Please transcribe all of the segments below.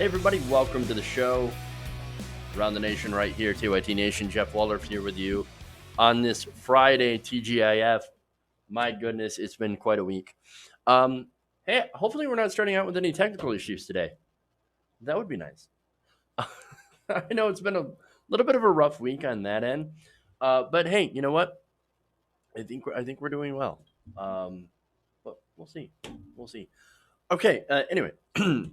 Hey everybody, welcome to the show. Around the nation right here, TYT Nation. Jeff Waldorf here with you on this Friday, TGIF. My goodness, it's been quite a week. Hey, hopefully we're not starting out with any technical issues today. That would be nice. I know it's been a little bit of a rough week on that end. But hey, you know what? I think we're doing well. But we'll see. We'll see. Okay. Anyway,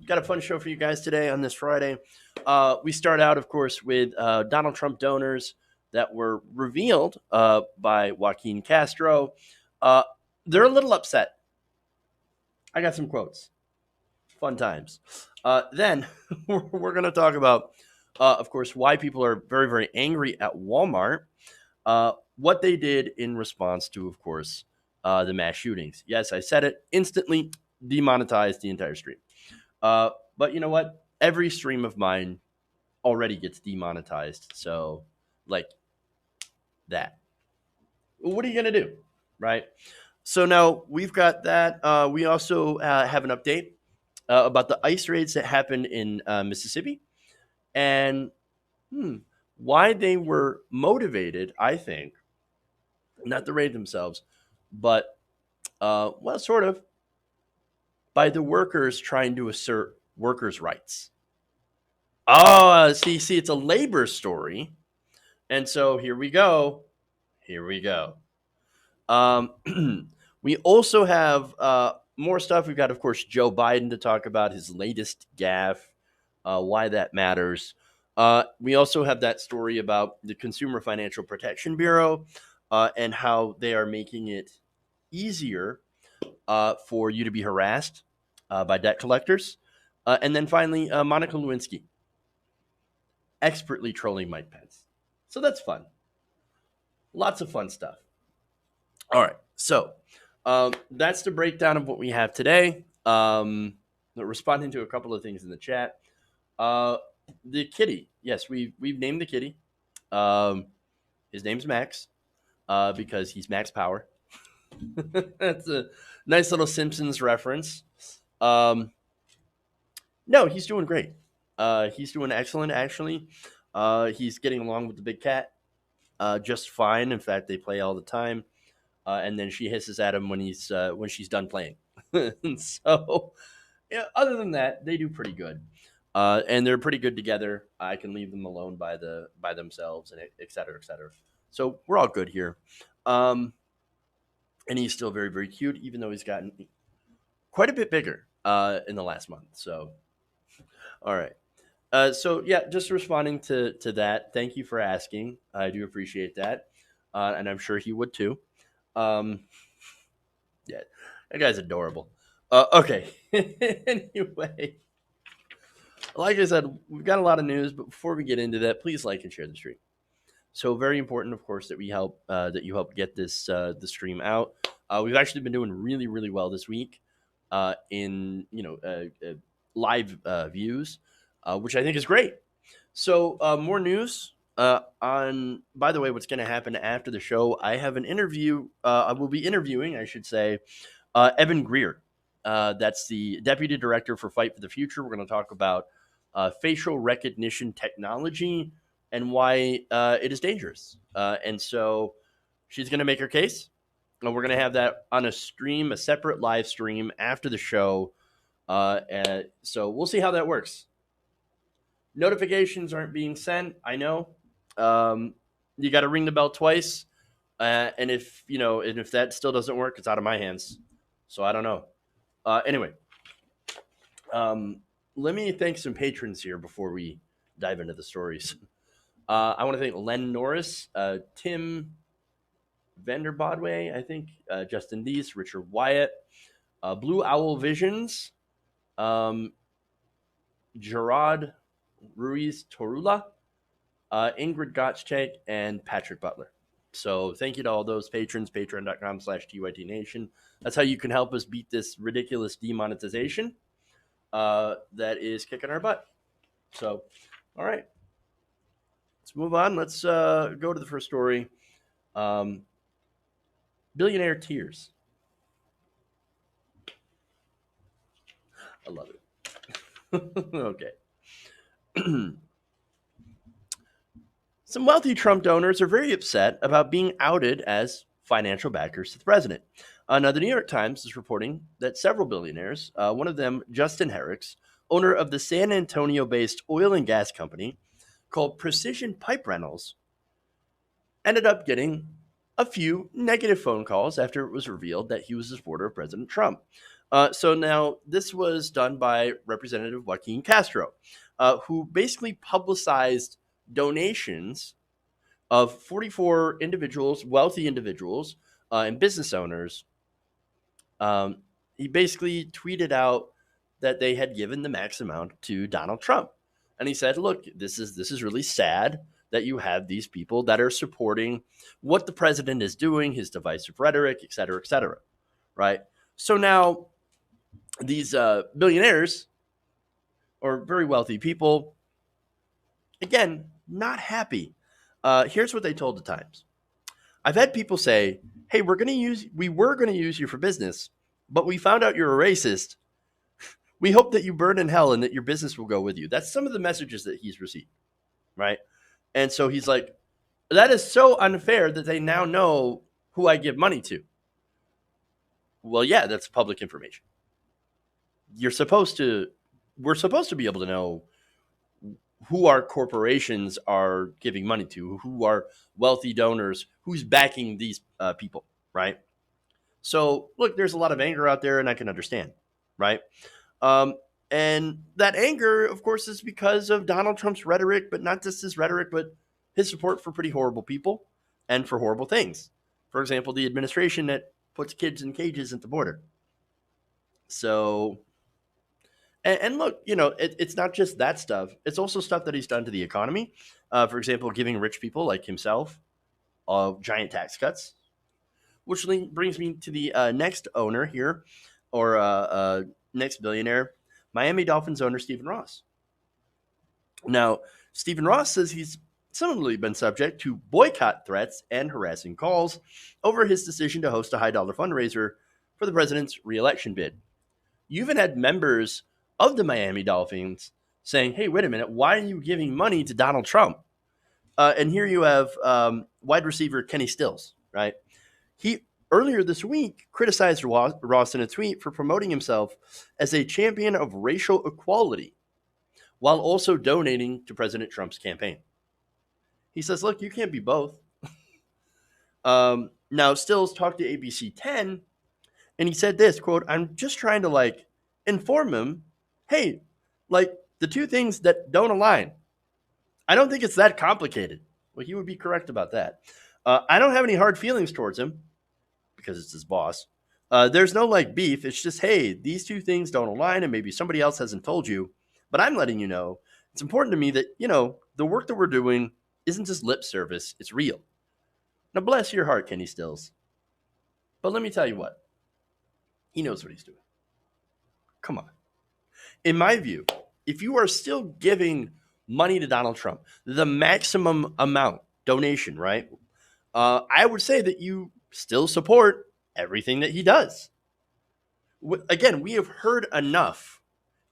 got a fun show for you guys today on this Friday. We start out, of course, with Donald Trump donors that were revealed by Joaquin Castro. Uh, they're a little upset. I got some quotes. Fun times. Then we're going to talk about, of course, why people are very, very angry at Walmart. What they did in response to, of course, the mass shootings. Yes, I said it. Instantly demonetized the entire stream. But you know what? Every stream of mine already gets demonetized. So, like that. What are you going to do? Right? So now we've got that. We also have an update about the ICE raids that happened in Mississippi and why they were motivated, I think, not the raid themselves, but, well, sort of, by the workers trying to assert workers' rights. Oh, see, it's a labor story. And so here we go. Here we go. We also have more stuff. We've got, of course, Joe Biden to talk about his latest gaffe, why that matters. We also have that story about the Consumer Financial Protection Bureau and how they are making it easier for you to be harassed by debt collectors. And then finally, Monica Lewinsky expertly trolling Mike Pence. So that's fun. Lots of fun stuff. All right. So that's the breakdown of what we have today. Responding to a couple of things in the chat. The kitty. Yes, we've named the kitty. His name's Max because he's Max Power. That's a nice little Simpsons reference. No, he's doing great. He's doing excellent, actually. He's getting along with the big cat just fine. In fact, they play all the time. And then she hisses at him when she's done playing. So, yeah, other than that, they do pretty good. And they're pretty good together. I can leave them alone by themselves, and et cetera, et cetera. So we're all good here. And he's still very, very cute, even though he's gotten quite a bit bigger in the last month. So, all right. So yeah, just responding to that. Thank you for asking. I do appreciate that, and I'm sure he would too. Yeah, that guy's adorable. Okay. Anyway, like I said, we've got a lot of news, but before we get into that, please like and share the stream. So very important, of course, that you help get this the stream out. We've actually been doing really, really well this week in live views, which I think is great. So more news on. By the way, what's going to happen after the show? I have an interview. I will be interviewing, I should say, Evan Greer. That's the deputy director for Fight for the Future. We're going to talk about facial recognition technology and why it is dangerous. And so she's going to make her case. And we're going to have that on a stream, a separate live stream after the show. So we'll see how that works. Notifications aren't being sent. I know. You got to ring the bell twice. And if that still doesn't work, it's out of my hands. So I don't know. Anyway, let me thank some patrons here before we dive into the stories. I want to thank Len Norris, Tim Vanderbodway, I think, Justin Deese, Richard Wyatt, Blue Owl Visions, Gerard Ruiz Torula, Ingrid Gottschalk, and Patrick Butler. So thank you to all those patrons, patreon.com/TYT Nation. That's how you can help us beat this ridiculous demonetization that is kicking our butt. So, all right. Let's move on. Let's go to the first story. Billionaire tears. I love it. Okay. Some wealthy Trump donors are very upset about being outed as financial backers to the president. Now, the New York Times is reporting that several billionaires, one of them, Justin Herrick's, owner of the San Antonio based oil and gas company called Precision Pipe Rentals, ended up getting a few negative phone calls after it was revealed that he was a supporter of President Trump. So now this was done by Representative Joaquin Castro, who basically publicized donations of 44 individuals, wealthy individuals, and business owners. He basically tweeted out that they had given the max amount to Donald Trump. And he said, look, this is really sad that you have these people that are supporting what the president is doing, his divisive rhetoric, et cetera, right? So now these billionaires or very wealthy people, again, not happy. Here's what they told the Times. I've had people say, hey, we were going to use you for business, but we found out you're a racist. We hope that you burn in hell and that your business will go with you. That's some of the messages that he's received, right? And so he's like, that is so unfair that they now know who I give money to. Well, yeah, that's public information. We're supposed to be able to know who our corporations are giving money to, who are wealthy donors, who's backing these people, right? So, look, there's a lot of anger out there, and I can understand, right? And that anger, of course, is because of Donald Trump's rhetoric, but not just his rhetoric, but his support for pretty horrible people and for horrible things. For example, the administration that puts kids in cages at the border. So, and look, it's not just that stuff. It's also stuff that he's done to the economy. For example, giving rich people like himself giant tax cuts, which brings me to the next owner here, or next billionaire, Miami Dolphins owner Stephen Ross. Now, Stephen Ross says he's similarly been subject to boycott threats and harassing calls over his decision to host a high-dollar fundraiser for the president's re-election bid. You even had members of the Miami Dolphins saying, hey, wait a minute, why are you giving money to Donald Trump? And here you have wide receiver Kenny Stills, right? He earlier this week criticized Ross in a tweet for promoting himself as a champion of racial equality while also donating to President Trump's campaign. He says, look, you can't be both. Now, Stills talked to ABC 10, and he said this, quote, I'm just trying to, inform him, hey, the two things that don't align. I don't think it's that complicated. Well, he would be correct about that. I don't have any hard feelings towards him because it's his boss. There's no beef. It's just, hey, these two things don't align and maybe somebody else hasn't told you, but I'm letting you know. It's important to me that, the work that we're doing isn't just lip service. It's real. Now, bless your heart, Kenny Stills. But let me tell you what. He knows what he's doing. Come on. In my view, if you are still giving money to Donald Trump, the maximum amount donation, right? I would say that you still support everything that he does. Again, we have heard enough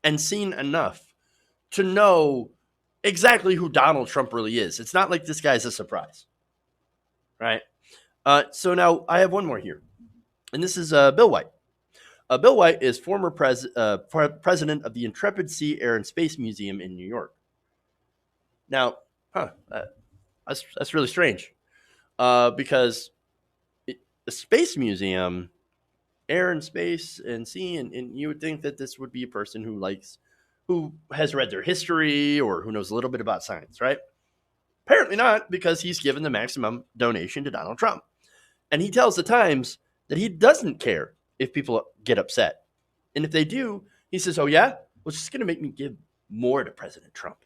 and seen enough to know exactly who Donald Trump really is. It's not like this guy's a surprise, right? So now I have one more here, and this is Bill White. Bill White is former president of the Intrepid Sea, Air, and Space Museum in New York. Now, that's really strange because the Space Museum, Air and Space and Sea, and you would think that this would be a person who has read their history or who knows a little bit about science, right? Apparently not, because he's given the maximum donation to Donald Trump. And he tells the Times that he doesn't care if people get upset. And if they do, he says, oh yeah? Well, it's just going to make me give more to President Trump.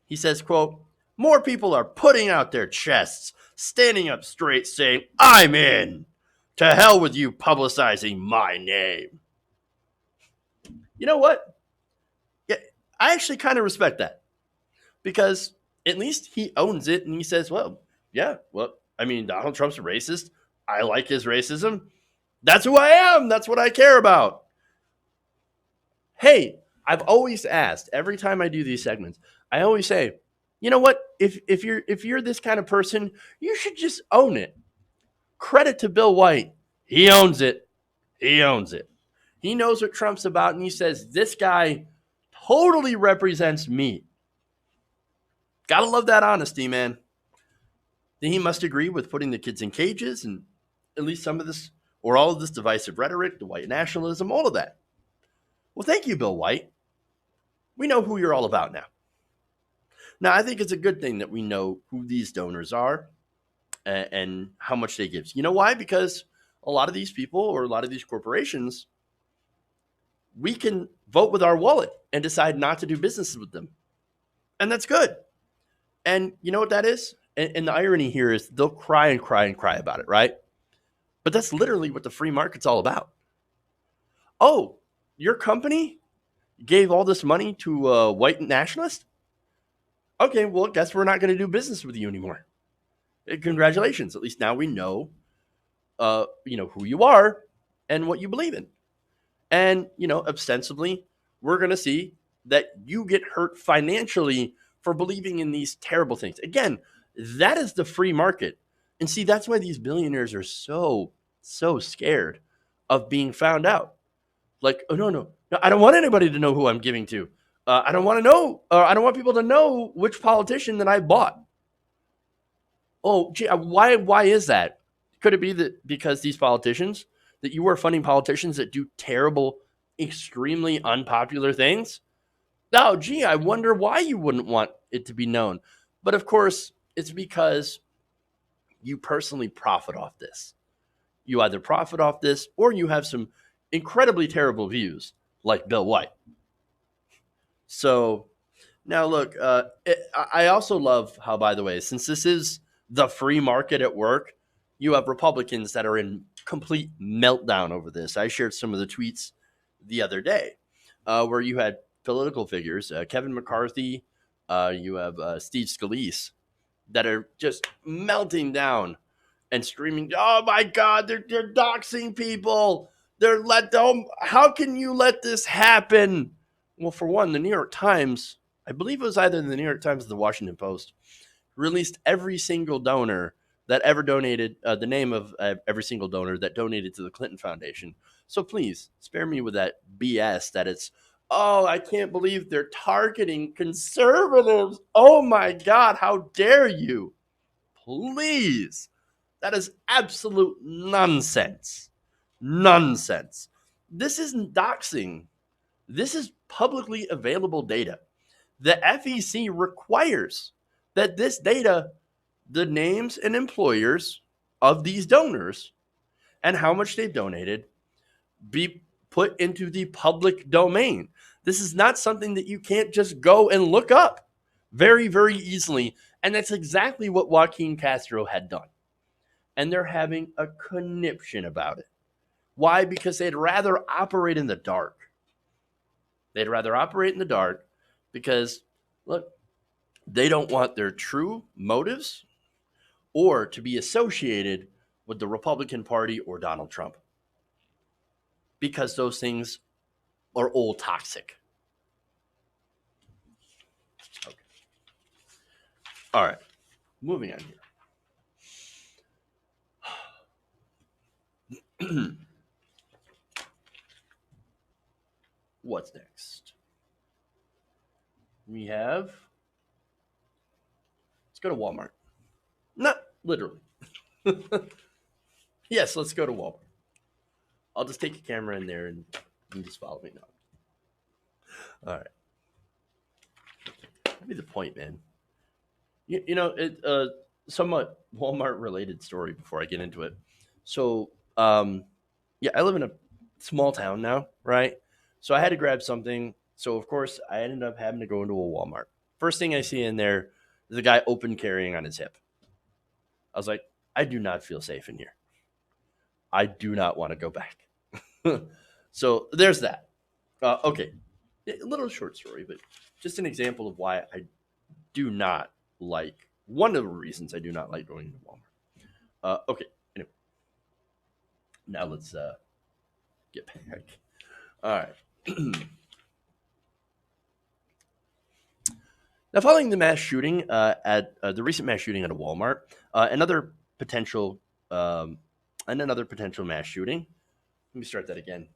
He says, quote, more people are putting out their chests, standing up straight, saying, I'm in. To hell with you publicizing my name. You know what? Yeah, I actually kind of respect that. Because at least he owns it and he says, Donald Trump's a racist. I like his racism. That's who I am. That's what I care about. Hey, I've always asked every time I do these segments. I always say, you know what? If you're this kind of person, you should just own it. Credit to Bill White. He owns it. He owns it. He knows what Trump's about, and he says, this guy totally represents me. Gotta love that honesty, man. Then he must agree with putting the kids in cages and at least some of this or all of this divisive rhetoric, the white nationalism, all of that. Well, thank you, Bill White. We know who you're all about now. Now, I think it's a good thing that we know who these donors are and how much they give. You know why? Because a lot of these people or a lot of these corporations, we can vote with our wallet and decide not to do business with them. And that's good. And you know what that is? And the irony here is they'll cry and cry and cry about it, right? But that's literally what the free market's all about. Oh, your company gave all this money to a white nationalist? Okay, well, guess we're not going to do business with you anymore. Congratulations. At least now we know, who you are and what you believe in. And, ostensibly, we're going to see that you get hurt financially for believing in these terrible things. Again, that is the free market. And see, that's why these billionaires are so scared of being found out. Like, oh, no, I don't want anybody to know who I'm giving to. I don't want to know. I don't want people to know which politician that I bought. Oh, gee, why is that? Could it be that because these politicians, that you are funding politicians that do terrible, extremely unpopular things? Oh, gee, I wonder why you wouldn't want it to be known. But of course, it's because you personally profit off this. You either profit off this or you have some incredibly terrible views like Bill White. So now look, I also love how, by the way, since this is the free market at work, you have Republicans that are in complete meltdown over this. I shared some of the tweets the other day where you had political figures, Kevin McCarthy, you have Steve Scalise, that are just melting down and screaming, "Oh my God, they're doxing people! How can you let this happen?" Well, for one, the New York Times, I believe it was either the New York Times or the Washington Post, released every single donor that ever donated, the name of every single donor that donated to the Clinton Foundation. So please spare me with that BS that it's, oh, I can't believe they're targeting conservatives. Oh my God, how dare you? Please. That is absolute nonsense. Nonsense. This isn't doxing. This is publicly available data. The FEC requires that this data, the names and employers of these donors and how much they've donated, be put into the public domain. This is not something that you can't just go and look up very, very easily. And that's exactly what Joaquin Castro had done. And they're having a conniption about it. Why? Because they'd rather operate in the dark. They'd rather operate in the dark because, look, they don't want their true motives or to be associated with the Republican Party or Donald Trump, because those things are all toxic. Okay. All right. Moving on here. What's next? We have, let's go to Walmart. Not literally. Yes, let's go to Walmart. I'll just take a camera in there and you just follow me now. All right. That'd be the point, man. Somewhat Walmart related story before I get into it. So, I live in a small town now, right? So I had to grab something. So of course I ended up having to go into a Walmart. First thing I see in there is a guy open carrying on his hip. I was like, I do not feel safe in here. I do not want to go back. So there's that. Okay. A little short story, but just an example of why I do not like, one of the reasons I do not like going to Walmart. Okay. Anyway. Now let's get back. All right. Now, following the mass shooting at the recent mass shooting at a Walmart, another potential and another potential mass shooting. Let me start that again.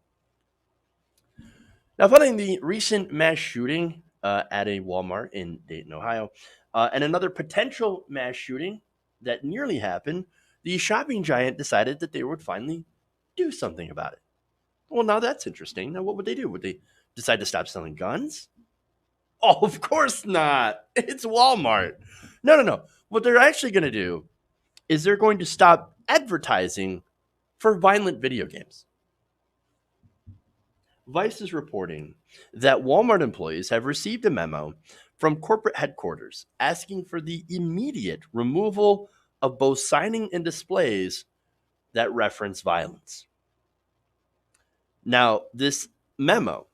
Now, following the recent mass shooting at a Walmart in Dayton, Ohio, and another potential mass shooting that nearly happened, the shopping giant decided that they would finally do something about it. Well, now that's interesting. Now, what would they do? Would they decide to stop selling guns? Oh, of course not. It's Walmart. No, no, no. What they're actually going to do is they're going to stop advertising for violent video games. Vice is reporting that Walmart employees have received a memo from corporate headquarters asking for the immediate removal of both signing and displays that reference violence. Now, this memo,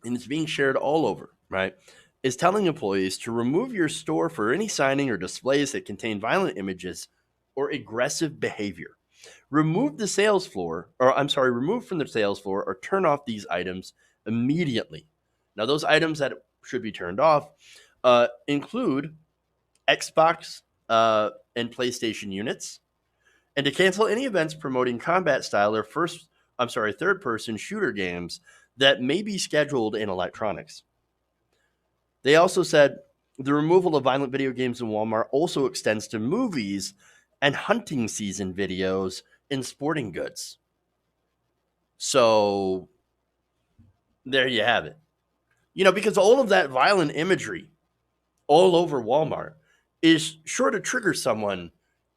and it's being shared all over, right, is telling employees to remove your store for any signing or displays that contain violent images or aggressive behavior. Remove from the sales floor or turn off these items immediately. Now, those items that should be turned off include Xbox and PlayStation units, and to cancel any events promoting combat style or third-person shooter games that may be scheduled in electronics. They also said the removal of violent video games in Walmart also extends to movies and hunting season videos in sporting goods. So there you have it. Because all of that violent imagery all over Walmart is sure to trigger someone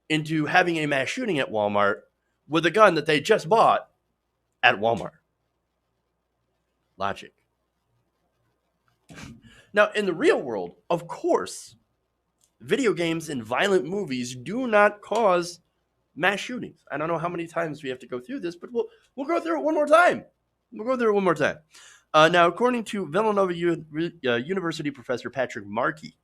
into having a mass shooting at Walmart with a gun that they just bought at Walmart. Logic. Now, in the real world, of course, video games and violent movies do not cause mass shootings. I don't know how many times we have to go through this, but we'll go through it one more time. Now, according to Villanova University professor Patrick Markey,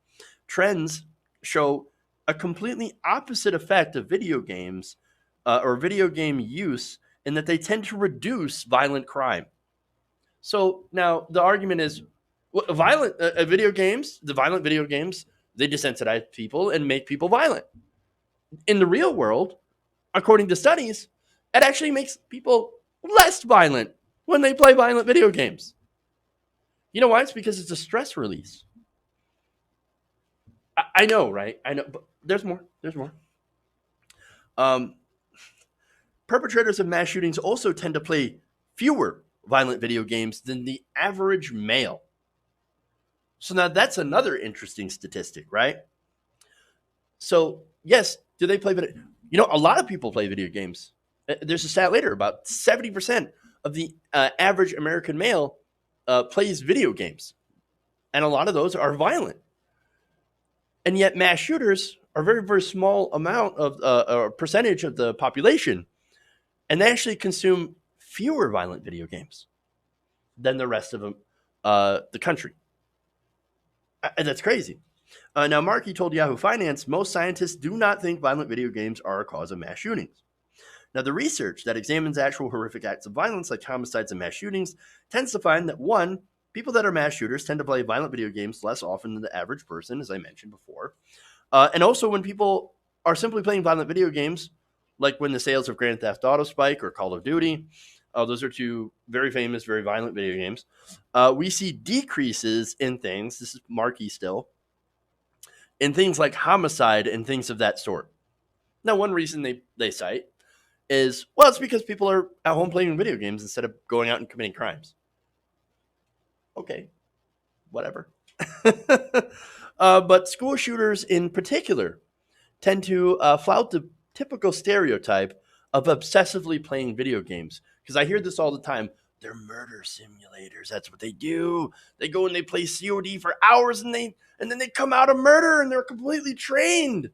trends show a completely opposite effect of video games or video game use in that they tend to reduce violent crime. So now the argument is, the violent video games, they desensitize people and make people violent. In the real world, according to studies, it actually makes people less violent when they play violent video games. You know why? It's because it's a stress release. I know, right? I know, but there's more. Perpetrators of mass shootings also tend to play fewer violent video games than the average male. So now that's another interesting statistic, right? So yes, do they play video? A lot of people play video games. There's a stat later about 70% of the average American male plays video games, and a lot of those are violent. And yet, mass shooters are a very, very small amount of a percentage of the population, and they actually consume fewer violent video games than the rest of the country. And that's crazy. Now, Markey told Yahoo Finance, most scientists do not think violent video games are a cause of mass shootings. Now, the research that examines actual horrific acts of violence like homicides and mass shootings tends to find that, one, people that are mass shooters tend to play violent video games less often than the average person, as I mentioned before. And also when people are simply playing violent video games, like when the sales of Grand Theft Auto spike or Call of Duty, those are two very famous, very violent video games. We see decreases in things, this is Markey still, in things like homicide and things of that sort. Now, one reason they cite is, well, it's because people are at home playing video games instead of going out and committing crimes. Okay, whatever. But school shooters in particular tend to flout the typical stereotype of obsessively playing video games. Because I hear this all the time. They're murder simulators. That's what they do. They go and they play COD for hours and then they come out of murder and they're completely trained.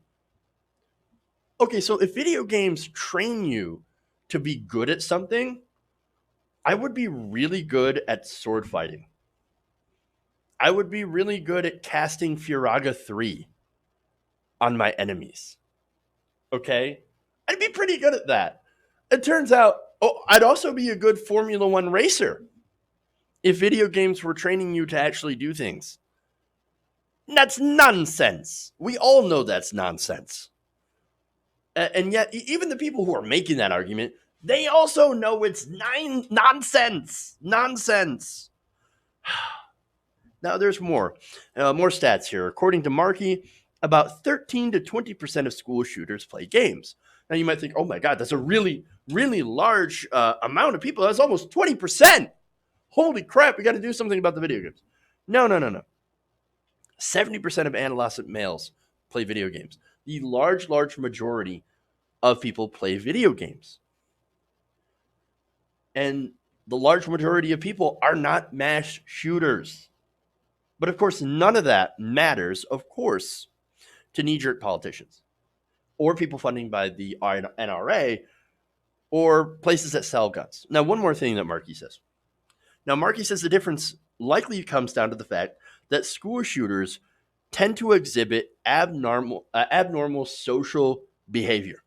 Okay, so if video games train you to be good at something, I would be really good at sword fighting. I would be really good at casting Furaga 3 on my enemies. Okay? I'd be pretty good at that. It turns out, I'd also be a good Formula One racer if video games were training you to actually do things. That's nonsense. We all know that's nonsense. And yet, even the people who are making that argument, they also know it's nonsense. Nonsense. Now, there's more. More stats here. According to Markey, about 13 to 20% of school shooters play games. Now, you might think, oh my God, that's a really, really large amount of people. That's almost 20%. Holy crap, we got to do something about the video games. No. 70% of adolescent males play video games. The large majority of people play video games. And the large majority of people are not mass shooters. But of course, none of that matters, of course, to knee-jerk politicians or people funding by the NRA or places that sell guns. Now, one more thing that Markey says. Now, Markey says the difference likely comes down to the fact that school shooters tend to exhibit abnormal social behavior.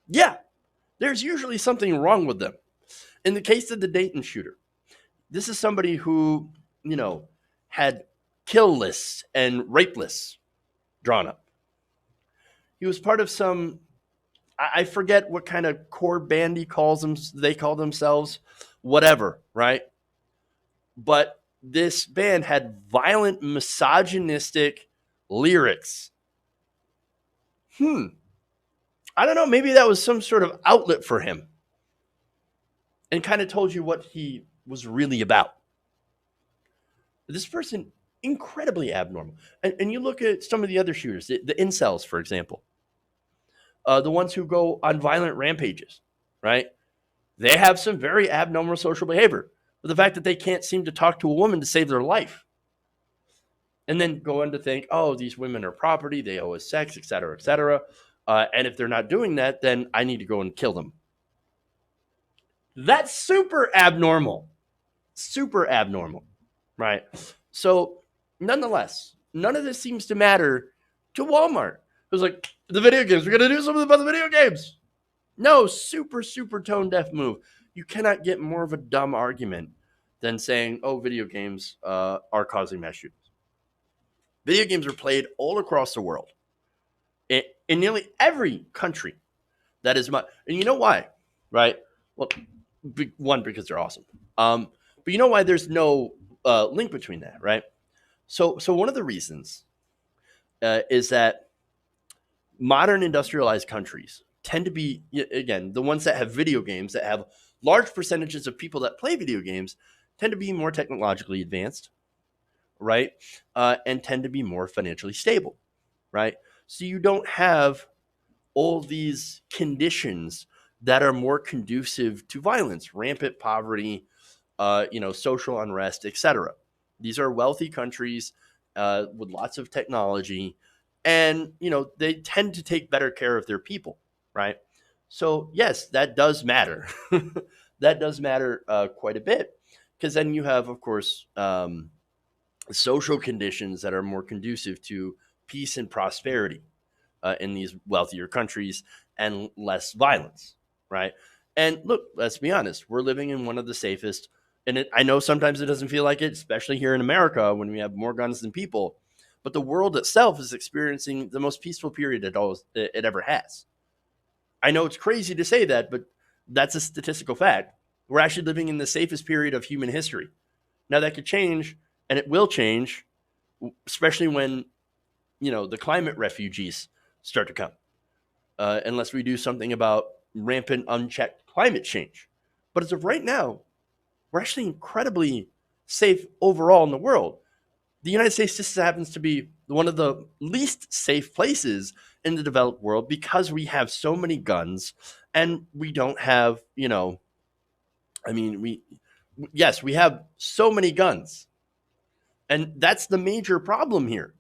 Yeah, there's usually something wrong with them. In the case of the Dayton shooter, this is somebody who, had kill lists and rape lists drawn up. He was part of some, I forget what kind of core band they call themselves, whatever, right? But this band had violent, misogynistic lyrics. I don't know, maybe that was some sort of outlet for him and kind of told you what he was really about. This person, incredibly abnormal. And you look at some of the other shooters, the incels, for example, the ones who go on violent rampages, right? They have some very abnormal social behavior. But the fact that they can't seem to talk to a woman to save their life. And then go on to think, oh, these women are property, they owe us sex, et cetera, et cetera. And if they're not doing that, then I need to go and kill them. That's super abnormal. Super abnormal, right? So, nonetheless, none of this seems to matter to Walmart. It was like, the video games, we're going to do something about the video games. No, super tone deaf move. You cannot get more of a dumb argument than saying, oh, video games are causing mass shootings. Video games are played all across the world. In nearly every country that is much. And you know why, right? Well, one, because they're awesome. But you know why there's no link between that, right? So one of the reasons is that modern industrialized countries tend to be, again, the ones that have video games, that have large percentages of people that play video games, tend to be more technologically advanced, right? And tend to be more financially stable, right? So you don't have all these conditions that are more conducive to violence, rampant poverty, social unrest, etc. These are wealthy countries with lots of technology, and they tend to take better care of their people, right? So yes, that does matter. That does matter quite a bit, because then you have, of course, social conditions that are more conducive to peace and prosperity in these wealthier countries and less violence, right? And look, let's be honest, we're living in one of the safest, and I know sometimes it doesn't feel like it, especially here in America when we have more guns than people, but the world itself is experiencing the most peaceful period it ever has. I know it's crazy to say that, but that's a statistical fact. We're actually living in the safest period of human history. Now that could change, and it will change, especially when, the climate refugees start to come, unless we do something about rampant, unchecked climate change. But as of right now, we're actually incredibly safe overall in the world. The United States just happens to be one of the least safe places in the developed world because we have so many guns, and we don't have, we have so many guns. And that's the major problem here.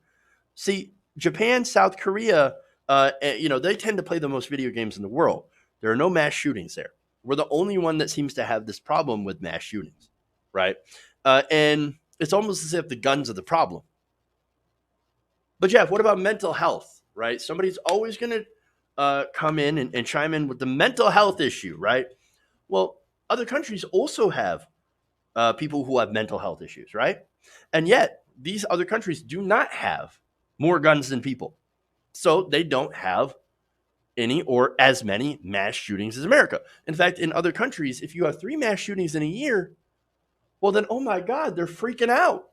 See, Japan, South Korea, they tend to play the most video games in the world. There are no mass shootings there. We're the only one that seems to have this problem with mass shootings, right? And it's almost as if the guns are the problem. But Jeff, what about mental health, right? Somebody's always going to come in and chime in with the mental health issue, right? Well, other countries also have people who have mental health issues, right? And yet, these other countries do not have more guns than people. So they don't have any or as many mass shootings as America. In fact, in other countries, if you have 3 mass shootings in a year, well then, oh my God, they're freaking out.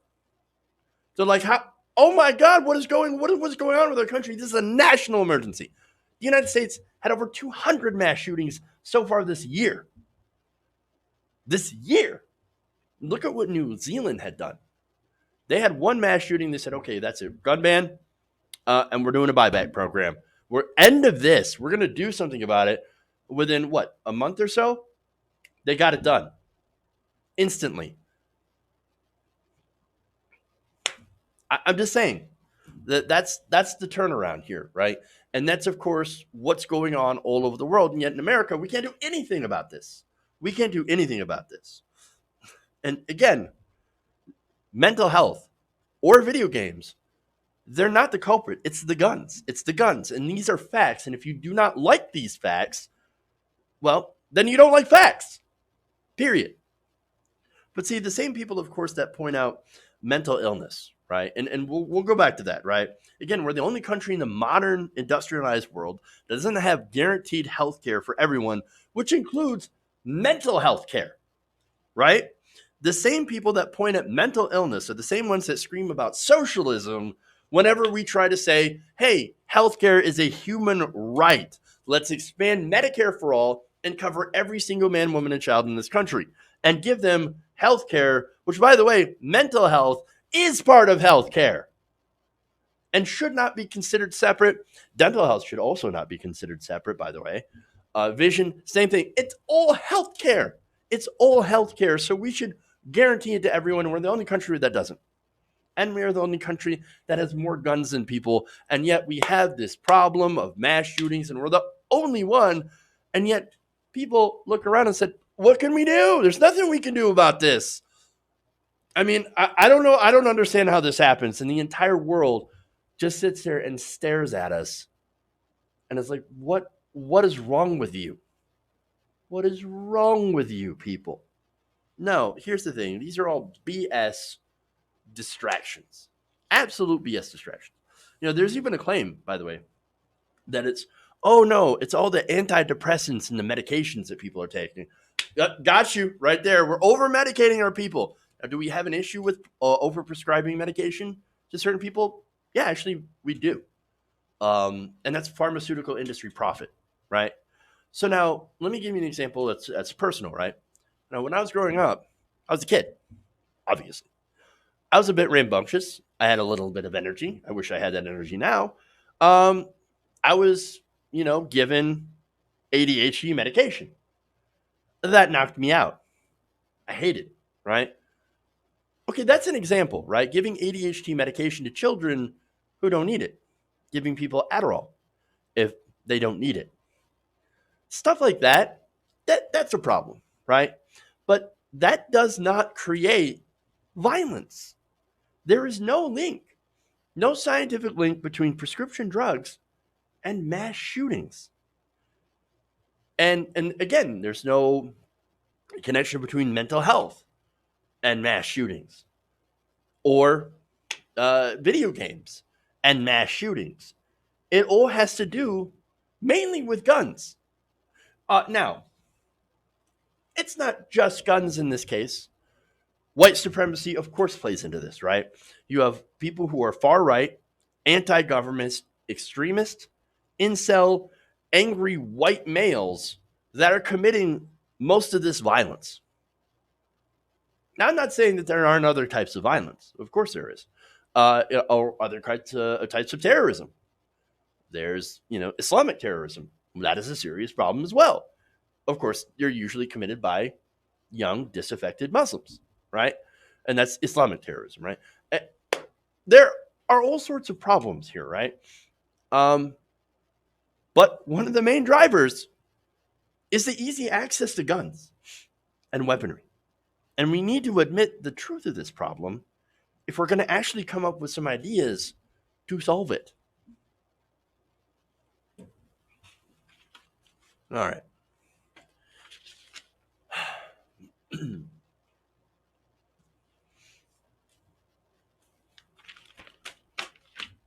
They're like, how, oh my God, what's going on with our country? This is a national emergency. The United States had over 200 mass shootings so far this year. This year. Look at what New Zealand had done. They had 1 mass shooting. They said, okay, that's it. Gun ban, and we're doing a buyback program. We're end of this. We're going to do something about it. Within, what, a month or so? They got it done. Instantly. I'm just saying that's the turnaround here, right? And that's, of course, what's going on all over the world. And yet in America, we can't do anything about this. We can't do anything about this. And again, mental health or video games, they're not the culprit. It's the guns. It's the guns. And these are facts. And if you do not like these facts, well, then you don't like facts, period. But see, the same people, of course, that point out mental illness, right? And we'll go back to that, right? Again, we're the only country in the modern industrialized world that doesn't have guaranteed health care for everyone, which includes mental health care, right? The same people that point at mental illness are the same ones that scream about socialism whenever we try to say, hey, healthcare is a human right. Let's expand Medicare for all and cover every single man, woman, and child in this country and give them healthcare, which, by the way, mental health is part of healthcare and should not be considered separate. Dental health should also not be considered separate, by the way. Vision, same thing. It's all healthcare. It's all healthcare. So we should guarantee it to everyone. And we're the only country that doesn't. And we're the only country that has more guns than people. And yet we have this problem of mass shootings, and we're the only one. And yet people look around and said, what can we do? There's nothing we can do about this. I mean, I don't know. I don't understand how this happens. And the entire world just sits there and stares at us. And it's like, what is wrong with you? What is wrong with you, people? No, here's the thing. These are all BS distractions. Absolute BS distractions. You know, there's even a claim, by the way, that it's, oh no, it's all the antidepressants and the medications that people are taking. Got you right there. We're over-medicating our people. Now, do we have an issue with over-prescribing medication to certain people? Yeah, actually, we do. And that's pharmaceutical industry profit, right? So now, let me give you an example that's personal, right? Now, when I was growing up, I was a kid, obviously. I was a bit rambunctious. I had a little bit of energy. I wish I had that energy now. I was, given ADHD medication. That knocked me out. I hate it, right? Okay, that's an example, right? Giving ADHD medication to children who don't need it. Giving people Adderall if they don't need it. Stuff like that's a problem, right? But that does not create violence. There is no link, no scientific link between prescription drugs and mass shootings. And again, there's no connection between mental health and mass shootings or video games and mass shootings. It all has to do mainly with guns. Now, it's not just guns in this case. White supremacy, of course, plays into this, right? You have people who are far right, anti-government, extremist, incel, angry white males that are committing most of this violence. Now, I'm not saying that there aren't other types of violence. Of course there is. Or other types of terrorism. There's, Islamic terrorism. That is a serious problem as well. Of course, they're usually committed by young, disaffected Muslims, right? And that's Islamic terrorism, right? There are all sorts of problems here, right? But one of the main drivers is the easy access to guns and weaponry. And we need to admit the truth of this problem if we're going to actually come up with some ideas to solve it. All right.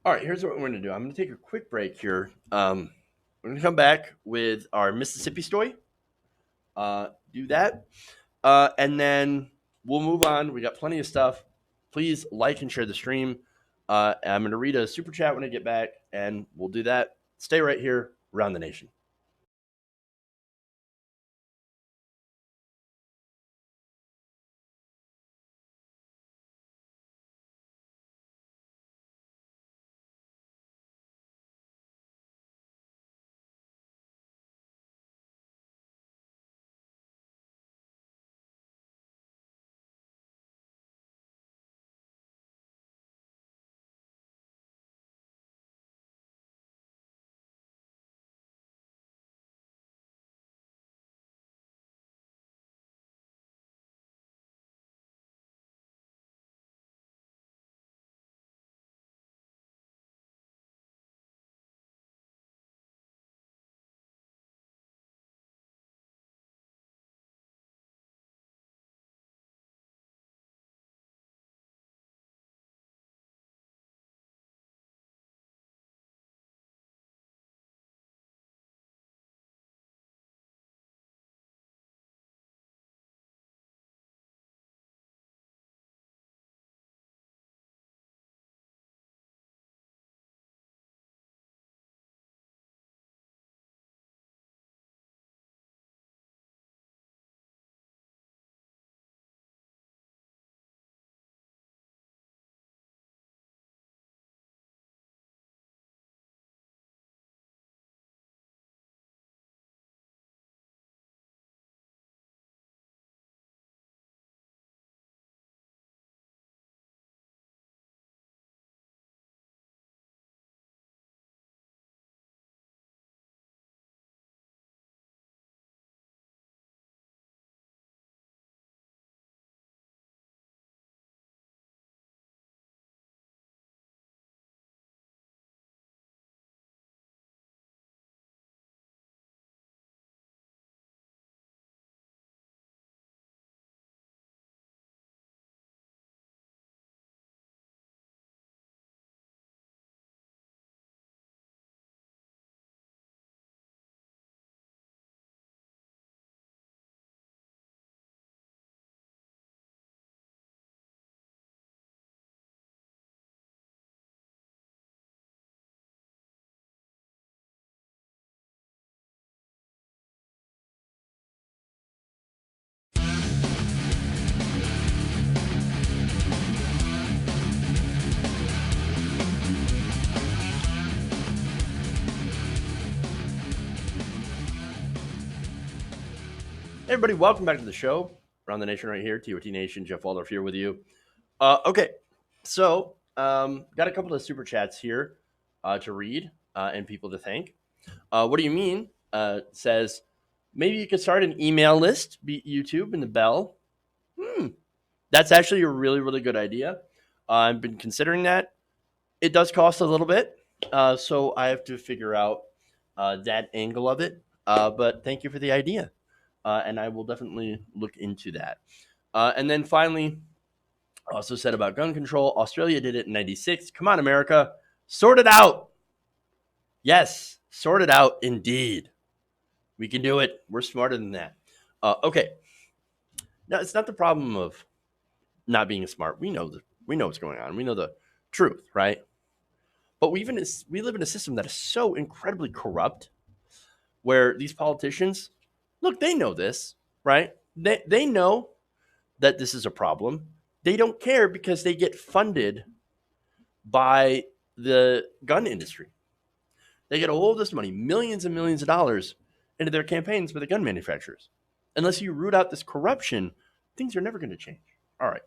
All right, here's what we're going to do. I'm going to take a quick break here. We're going to come back with our Mississippi story. Do that. And then we'll move on. We got plenty of stuff. Please like and share the stream. I'm going to read a super chat when I get back, and we'll do that. Stay right here around the nation. Hey everybody, welcome back to the show. Around the nation right here, TOT Nation, Jeff Waldorf here with you. Okay, so got a couple of super chats here to read and people to thank. What do you mean? Says, maybe you could start an email list, beat YouTube and the bell. That's actually a really, really good idea. I've been considering that. It does cost a little bit, so I have to figure out that angle of it. But thank you for the idea. And I will definitely look into that. And then finally, also said about gun control, Australia did it in 96. Come on, America. Sort it out. Yes, sort it out indeed. We can do it. We're smarter than that. Okay. Now, it's not the problem of not being smart. We know what's going on. We know the truth, right? But we live in a system that is so incredibly corrupt where these politicians, look, they know this, right? They know that this is a problem. They don't care because they get funded by the gun industry. They get all this money, millions and millions of dollars, into their campaigns for the gun manufacturers. Unless you root out this corruption, things are never going to change. All right.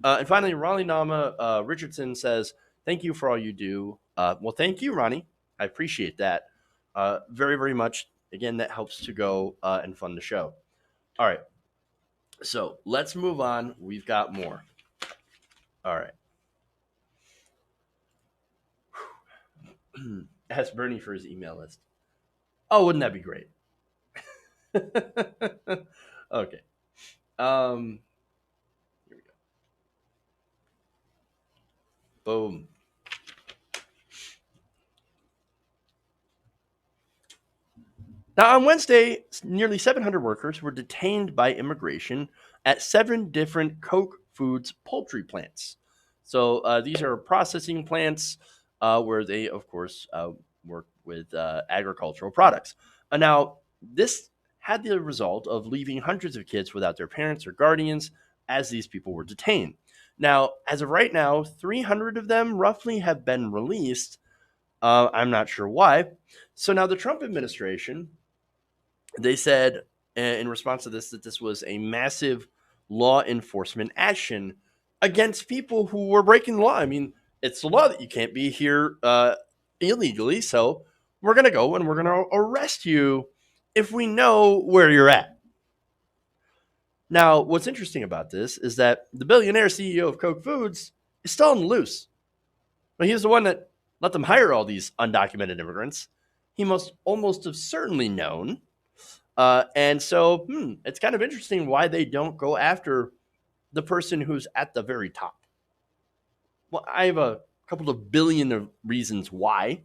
And finally, Ronnie Nama Richardson says, thank you for all you do. Well, thank you, Ronnie. I appreciate that very, very much. Again, that helps to go and fund the show. All right. So let's move on. We've got more. All right. Ask Bernie for his email list. Oh, wouldn't that be great? Okay. Here we go. Boom. Now, on Wednesday, nearly 700 workers were detained by immigration at 7 different Koch Foods poultry plants. So these are processing plants where they, of course, work with agricultural products. Now, this had the result of leaving hundreds of kids without their parents or guardians as these people were detained. Now, as of right now, 300 of them roughly have been released. I'm not sure why. So now the Trump administration, they said in response to this that this was a massive law enforcement action against people who were breaking the law. I mean, it's the law that you can't be here illegally. So we're going to go and we're going to arrest you if we know where you're at. Now, what's interesting about this is that the billionaire CEO of Koch Foods is still on the loose. But he's the one that let them hire all these undocumented immigrants. He must almost have certainly known. And so it's kind of interesting why they don't go after the person who's at the very top. Well, I have a couple of billion of reasons why.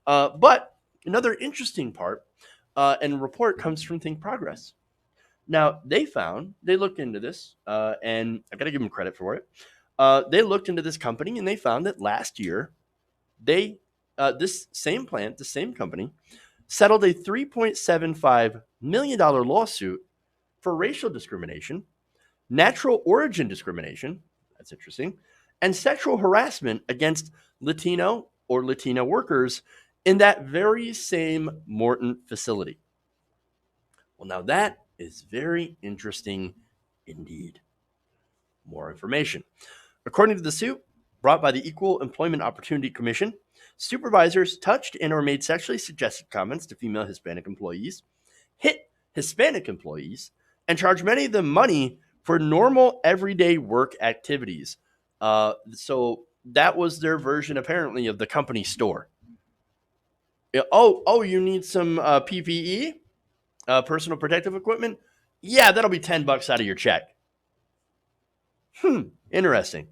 But another interesting part and report comes from Think Progress. Now, they looked into this, and I got to give them credit for it. They looked into this company, and they found that last year, this same plant, the same company, settled a $3.75 million lawsuit for racial discrimination, natural origin discrimination, that's interesting, and sexual harassment against Latino or Latina workers in that very same Morton facility. Well, now that is very interesting indeed. More information. According to the suit brought by the Equal Employment Opportunity Commission, supervisors touched and or made sexually suggestive comments to female Hispanic employees, hit Hispanic employees, and charged many of them money for normal everyday work activities. So that was their version, apparently, of the company store. Oh, you need some PPE, personal protective equipment? Yeah, that'll be $10 out of your check. Interesting.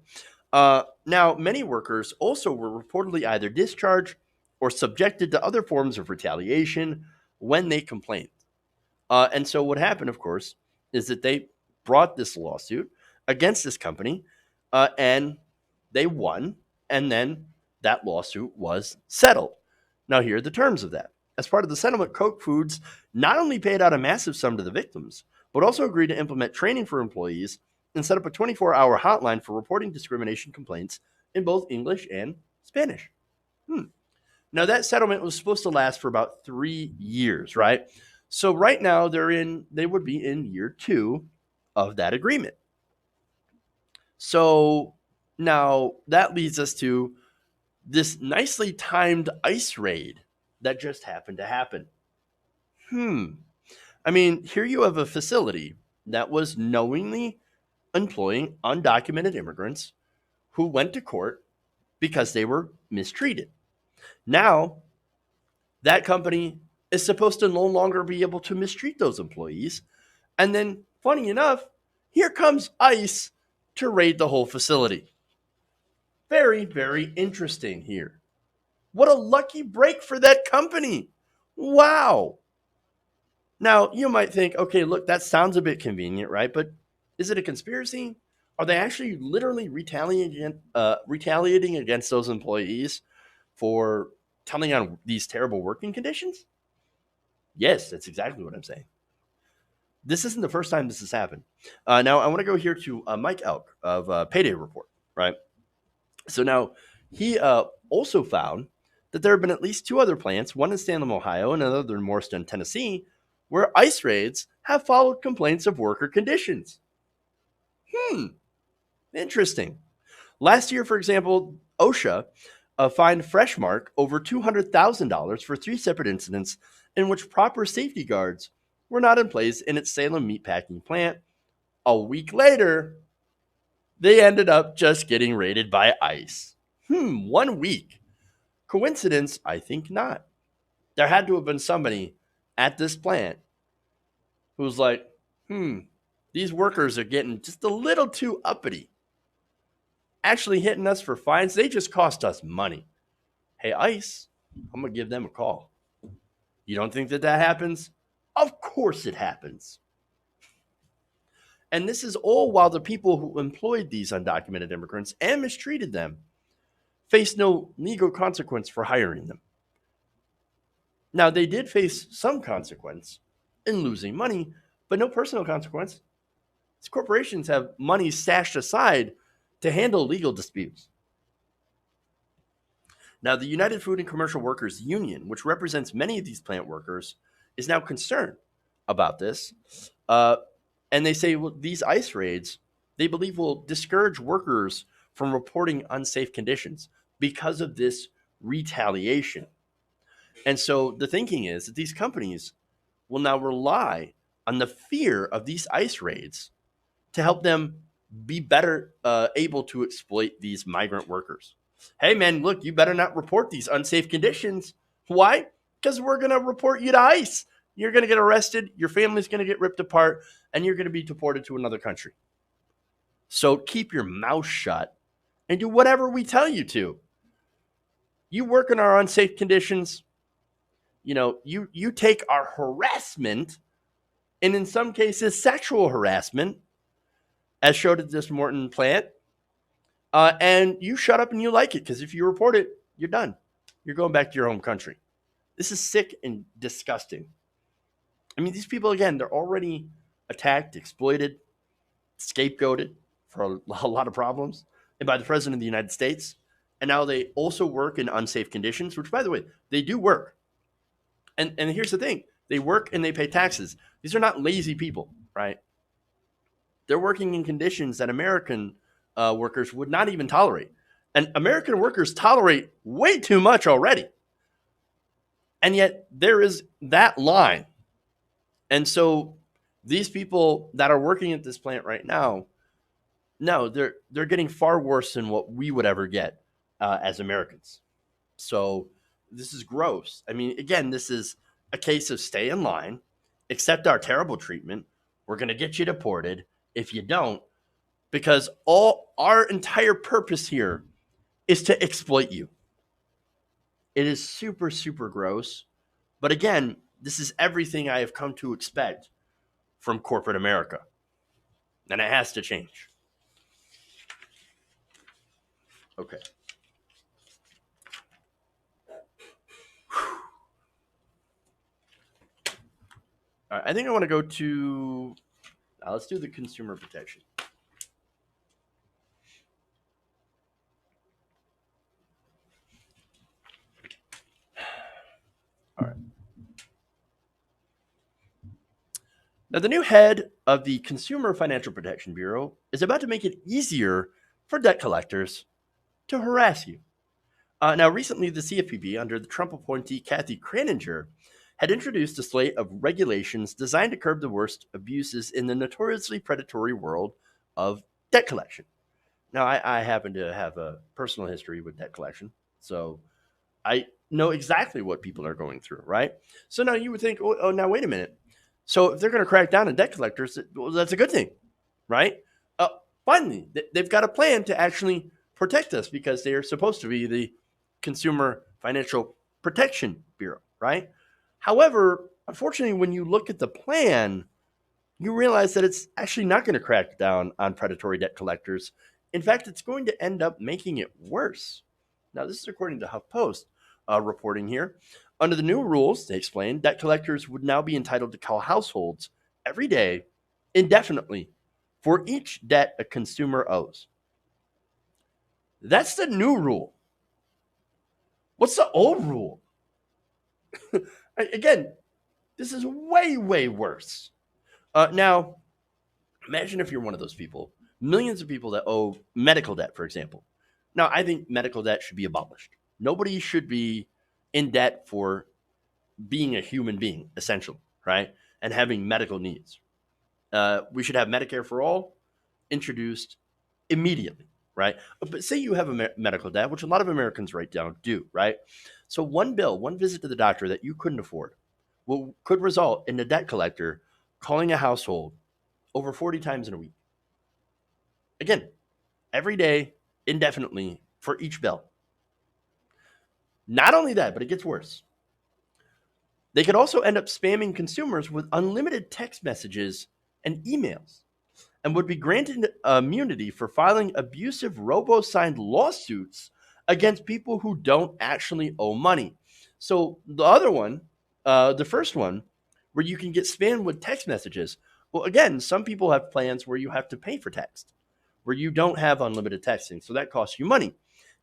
Now, many workers also were reportedly either discharged or subjected to other forms of retaliation when they complained. And so what happened, of course, is that they brought this lawsuit against this company and they won. And then that lawsuit was settled. Now, here are the terms of that. As part of the settlement, Koch Foods not only paid out a massive sum to the victims, but also agreed to implement training for employees and set up a 24-hour hotline for reporting discrimination complaints in both English and Spanish. Now, that settlement was supposed to last for about 3 years, right? So right now, they would be in year 2 of that agreement. So now that leads us to this nicely timed ICE raid that just happened to happen. I mean, here you have a facility that was knowingly employing undocumented immigrants who went to court because they were mistreated. Now, that company is supposed to no longer be able to mistreat those employees. And then, funny enough, here comes ICE to raid the whole facility. Very, very interesting here. What a lucky break for that company. Wow. Now, you might think, okay, look, that sounds a bit convenient, right? But is it a conspiracy? Are they actually literally retaliating against those employees for telling on these terrible working conditions? Yes, that's exactly what I'm saying. This isn't the first time this has happened. Now, I want to go here to Mike Elk of Payday Report, right? So now he also found that there have been at least 2 other plants, one in Salem, Ohio, and another in Morriston, Tennessee, where ICE raids have followed complaints of worker conditions. Interesting. Last year, for example, OSHA fined Freshmark over $200,000 for 3 separate incidents in which proper safety guards were not in place in its Salem meatpacking plant. A week later, they ended up just getting raided by ICE. 1 week. Coincidence? I think not. There had to have been somebody at this plant who was like, these workers are getting just a little too uppity. Actually hitting us for fines. They just cost us money. Hey, ICE, I'm going to give them a call. You don't think that happens? Of course it happens. And this is all while the people who employed these undocumented immigrants and mistreated them face no legal consequence for hiring them. Now, they did face some consequence in losing money, but no personal consequence. These corporations have money stashed aside to handle legal disputes. Now, the United Food and Commercial Workers Union, which represents many of these plant workers, is now concerned about this. And they say, well, these ICE raids, they believe, will discourage workers from reporting unsafe conditions because of this retaliation. And so the thinking is that these companies will now rely on the fear of these ICE raids to help them be better able to exploit these migrant workers. Hey, man, look, you better not report these unsafe conditions. Why? Because we're going to report you to ICE. You're going to get arrested, your family's going to get ripped apart, and you're going to be deported to another country. So keep your mouth shut and do whatever we tell you to. You work in our unsafe conditions, you take our harassment, and in some cases, sexual harassment, as showed at this Morton plant, and you shut up and you like it, because if you report it, you're done. You're going back to your home country. This is sick and disgusting. I mean, these people, again, they're already attacked, exploited, scapegoated for a lot of problems, and by the President of the United States. And now they also work in unsafe conditions, which, by the way, they do work. And here's the thing. They work and they pay taxes. These are not lazy people, right? They're working in conditions that American workers would not even tolerate. And American workers tolerate way too much already. And yet there is that line. And so these people that are working at this plant right now, no, they're getting far worse than what we would ever get as Americans. So this is gross. I mean, again, this is a case of stay in line, accept our terrible treatment. We're going to get you deported if you don't, because our entire purpose here is to exploit you. It is super, super gross. But again, this is everything I have come to expect from corporate America. And it has to change. Okay. All right, I think I want to go to, let's do the consumer protection. All right. Now, the new head of the Consumer Financial Protection Bureau is about to make it easier for debt collectors to harass you. Now, recently, the CFPB, under the Trump appointee Kathy Kraninger, had introduced a slate of regulations designed to curb the worst abuses in the notoriously predatory world of debt collection. Now, I happen to have a personal history with debt collection, so I know exactly what people are going through, right? So now you would think, oh, now wait a minute. So if they're going to crack down on debt collectors, well, that's a good thing, right? Finally, they've got a plan to actually protect us because they are supposed to be the Consumer Financial Protection Bureau, right? However, unfortunately, when you look at the plan, you realize that it's actually not going to crack down on predatory debt collectors. In fact, it's going to end up making it worse. Now, this is according to HuffPost reporting here. Under the new rules, they explained, debt collectors would now be entitled to call households every day indefinitely for each debt a consumer owes. That's the new rule. What's the old rule? Again, this is way, way worse. Now, imagine if you're one of those people, millions of people that owe medical debt, for example. Now, I think medical debt should be abolished. Nobody should be in debt for being a human being, essentially, right? And having medical needs. We should have Medicare for all introduced immediately, right? But say you have a medical debt, which a lot of Americans right now do, right? So one visit to the doctor that you couldn't afford could result in the debt collector calling a household over 40 times in a week. Again, every day, indefinitely, for each bill. Not only that, but it gets worse. They could also end up spamming consumers with unlimited text messages and emails, and would be granted immunity for filing abusive robo-signed lawsuits against people who don't actually owe money. So the other one, the first one, where you can get spammed with text messages. Well, again, some people have plans where you have to pay for text, where you don't have unlimited texting. So that costs you money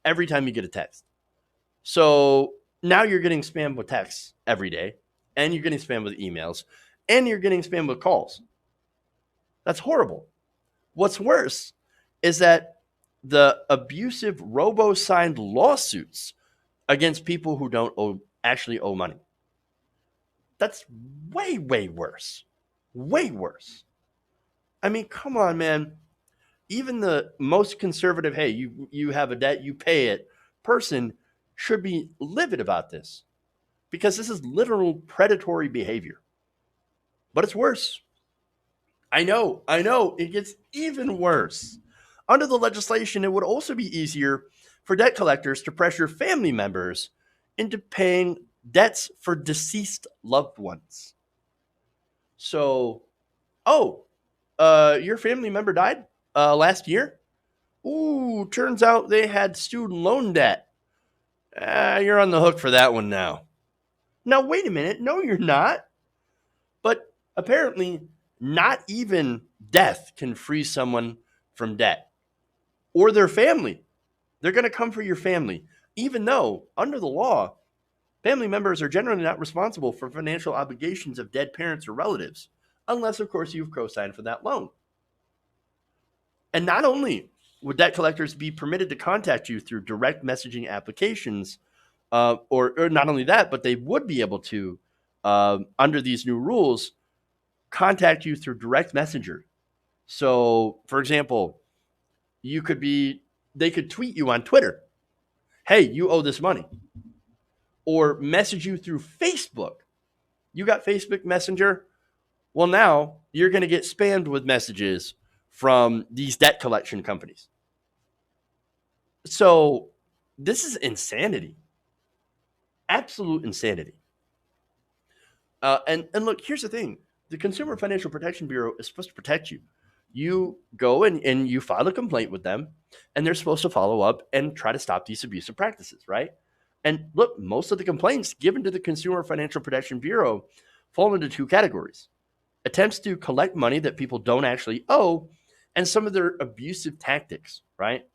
every time you get a text. So now you're getting spammed with texts every day, and you're getting spammed with emails, and you're getting spammed with calls. That's horrible. What's worse is that the abusive robo-signed lawsuits against people who don't actually owe money. That's way, way worse. Way worse. I mean, come on, man. Even the most conservative, hey, you have a debt, you pay it, person should be livid about this, because this is literal predatory behavior. But it's worse. I know, it gets even worse. Under the legislation, it would also be easier for debt collectors to pressure family members into paying debts for deceased loved ones. So, your family member died last year? Ooh, turns out they had student loan debt. You're on the hook for that one now. Now, wait a minute. No, you're not. But apparently, not even death can free someone from debt or their family. They're going to come for your family, even though, under the law, family members are generally not responsible for financial obligations of dead parents or relatives, unless, of course, you've co-signed for that loan. And not only would debt collectors be permitted to contact you through direct messaging applications, or not only that, but they would be able to, under these new rules, contact you through direct messenger. So, for example, they could tweet you on Twitter, hey, you owe this money, or message you through Facebook. You got Facebook Messenger? Well, now you're going to get spammed with messages from these debt collection companies. So this is insanity. Absolute insanity. And look, here's the thing. The Consumer Financial Protection Bureau is supposed to protect you. You go and you file a complaint with them, and they're supposed to follow up and try to stop these abusive practices, right? And look, most of the complaints given to the Consumer Financial Protection Bureau fall into two categories: attempts to collect money that people don't actually owe, and some of their abusive tactics, right?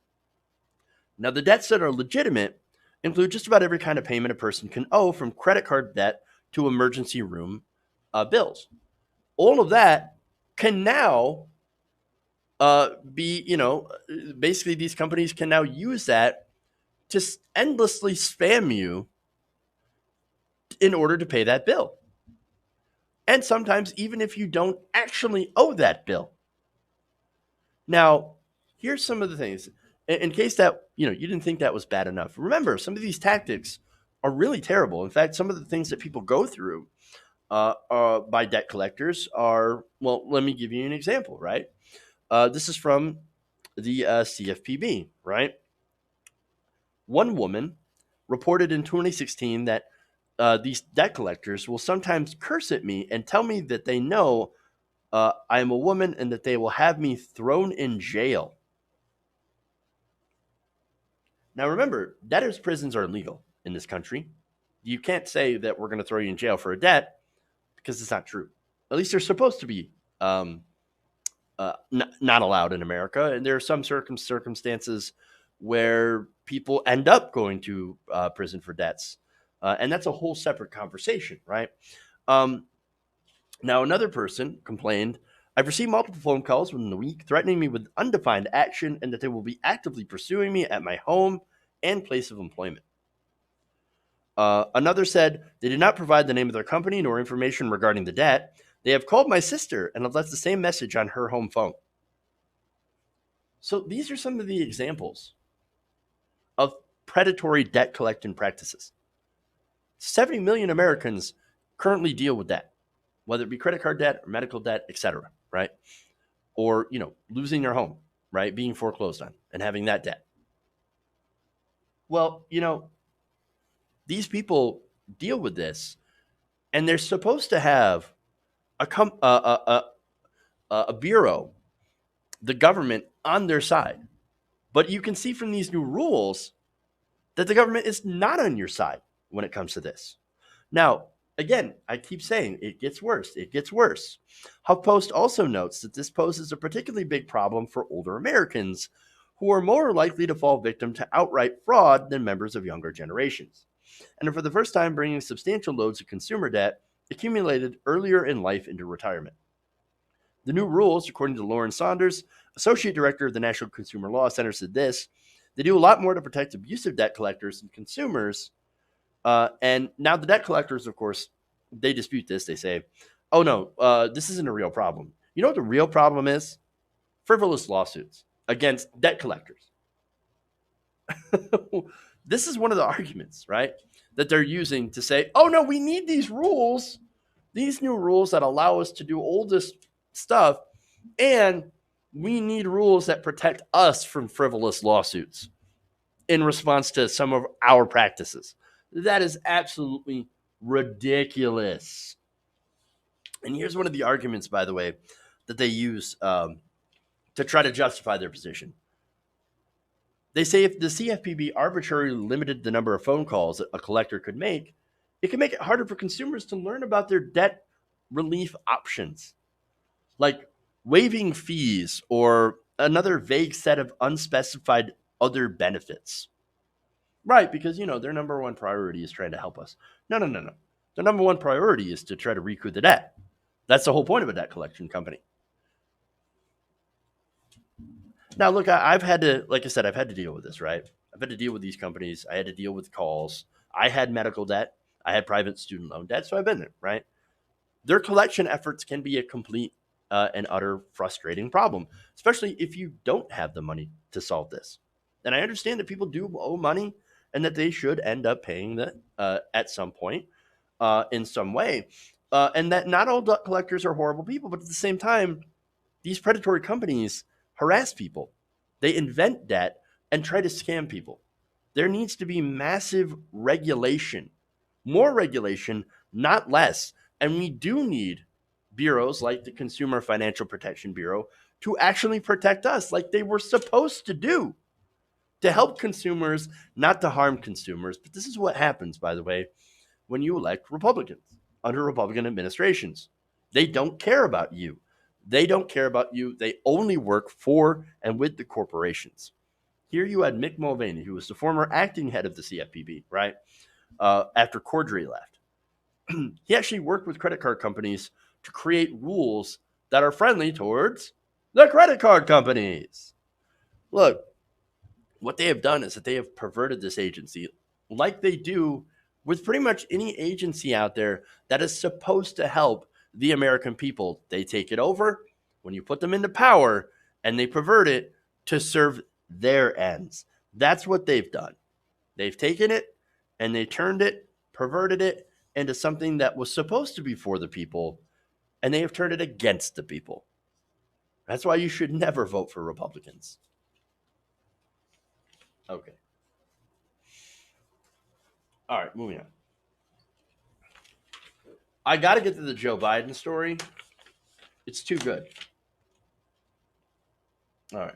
Now, the debts that are legitimate include just about every kind of payment a person can owe, from credit card debt to emergency room bills. All of that can now basically these companies can now use that to endlessly spam you in order to pay that bill. And sometimes even if you don't actually owe that bill. Now, here's some of the things. In case that, you didn't think that was bad enough. Remember, some of these tactics are really terrible. In fact, some of the things that people go through by debt collectors are, well, let me give you an example, right? This is from the CFPB, right? One woman reported in 2016 that these debt collectors will sometimes curse at me and tell me that they know I am a woman and that they will have me thrown in jail. Now, remember, debtors' prisons are illegal in this country. You can't say that we're going to throw you in jail for a debt, because it's not true. At least they're supposed to be not allowed in America. And there are some circumstances where people end up going to prison for debts. And that's a whole separate conversation, right? Now, another person complained, I've received multiple phone calls within the week threatening me with undefined action and that they will be actively pursuing me at my home and place of employment. Another said they did not provide the name of their company nor information regarding the debt. They have called my sister and have left the same message on her home phone. So these are some of the examples of predatory debt collecting practices. 70 million Americans currently deal with debt, whether it be credit card debt or medical debt, etc., right? Or, losing their home, right? Being foreclosed on and having that debt. Well, these people deal with this And they're supposed to have a bureau, the government, on their side. But you can see from these new rules that the government is not on your side when it comes to this. Now, again, I keep saying it gets worse. It gets worse. HuffPost also notes that this poses a particularly big problem for older Americans who are more likely to fall victim to outright fraud than members of younger generations, and are for the first time bringing substantial loads of consumer debt accumulated earlier in life into retirement. The new rules, according to Lauren Saunders, Associate Director of the National Consumer Law Center, said this: they do a lot more to protect abusive debt collectors and consumers. And now the debt collectors, of course, they dispute this. They say, oh, no, this isn't a real problem. You know what the real problem is? Frivolous lawsuits against debt collectors. This is one of the arguments, right, that they're using to say, oh, no, we need these rules, these new rules that allow us to do all this stuff, and we need rules that protect us from frivolous lawsuits in response to some of our practices. That is absolutely ridiculous. And here's one of the arguments, by the way, that they use to try to justify their position. They say if the CFPB arbitrarily limited the number of phone calls that a collector could make, it can make it harder for consumers to learn about their debt relief options, like waiving fees or another vague set of unspecified other benefits. Right, because, their number one priority is trying to help us. No. Their number one priority is to try to recoup the debt. That's the whole point of a debt collection company. Now, look, I've had to, like I said, I've had to deal with this, right? I've had to deal with these companies. I had to deal with calls. I had medical debt. I had private student loan debt, so I've been there, right? Their collection efforts can be a complete and utter frustrating problem, especially if you don't have the money to solve this. And I understand that people do owe money and that they should end up paying that at some point in some way. And that not all debt collectors are horrible people, but at the same time, these predatory companies harass people. They invent debt and try to scam people. There needs to be massive regulation, more regulation, not less. And we do need bureaus like the Consumer Financial Protection Bureau to actually protect us like they were supposed to do, to help consumers, not to harm consumers. But this is what happens, by the way, when you elect Republicans under Republican administrations. They don't care about you. They don't care about you. They only work for and with the corporations. Here you had Mick Mulvaney, who was the former acting head of the CFPB, right? After Cordray left. He actually worked with credit card companies to create rules that are friendly towards the credit card companies. Look, what they have done is that they have perverted this agency like they do with pretty much any agency out there that is supposed to help the American people. They take it over when you put them into power and they pervert it to serve their ends. That's what they've done. They've taken it and they turned it, perverted it into something that was supposed to be for the people, and they have turned it against the people. That's why you should never vote for Republicans. Okay. All right, moving on. I got to get to the Joe Biden story. It's too good. All right.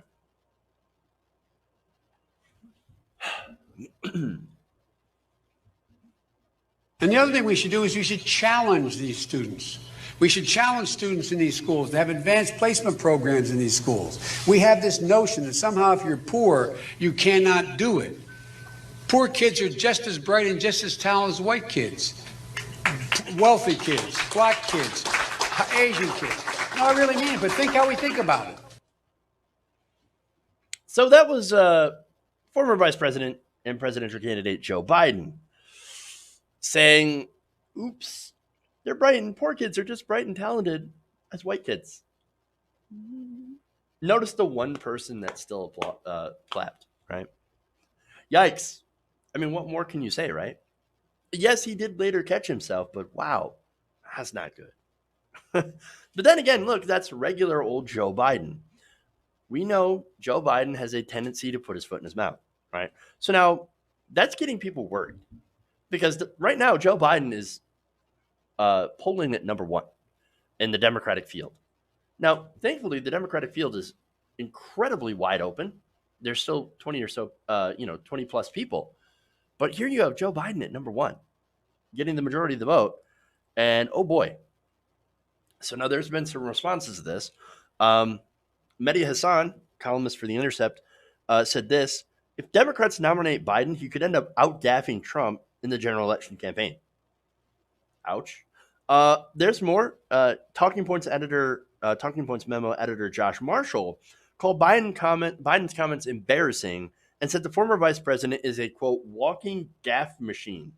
And the other thing we should do is we should challenge these students. We should challenge students in these schools to have advanced placement programs in these schools. We have this notion that somehow if you're poor, you cannot do it. Poor kids are just as bright and just as talented as white kids. Wealthy kids, black kids, Asian kids. No, I really mean it, but think how we think about it. So that was former Vice President and presidential candidate Joe Biden saying, oops, they're bright and poor kids are just bright and talented as white kids. Notice the one person that still clapped, right? Yikes. I mean, what more can you say, right? Yes, he did later catch himself, but wow, that's not good. But then again, look, that's regular old Joe Biden. We know Joe Biden has a tendency to put his foot in his mouth, right? So now that's getting people worried because right now Joe Biden is polling at number one in the Democratic field. Now, thankfully, the Democratic field is incredibly wide open. There's still 20 or so, 20 plus people. But here you have Joe Biden at number one, getting the majority of the vote. And oh boy. So now there's been some responses to this. Mehdi Hassan, columnist for The Intercept, said this: if Democrats nominate Biden, he could end up out-gaffing Trump in the general election campaign. Ouch. There's more. Talking Points memo editor Josh Marshall called Biden's comments embarrassing and said the former vice president is a, quote, walking gaffe machine.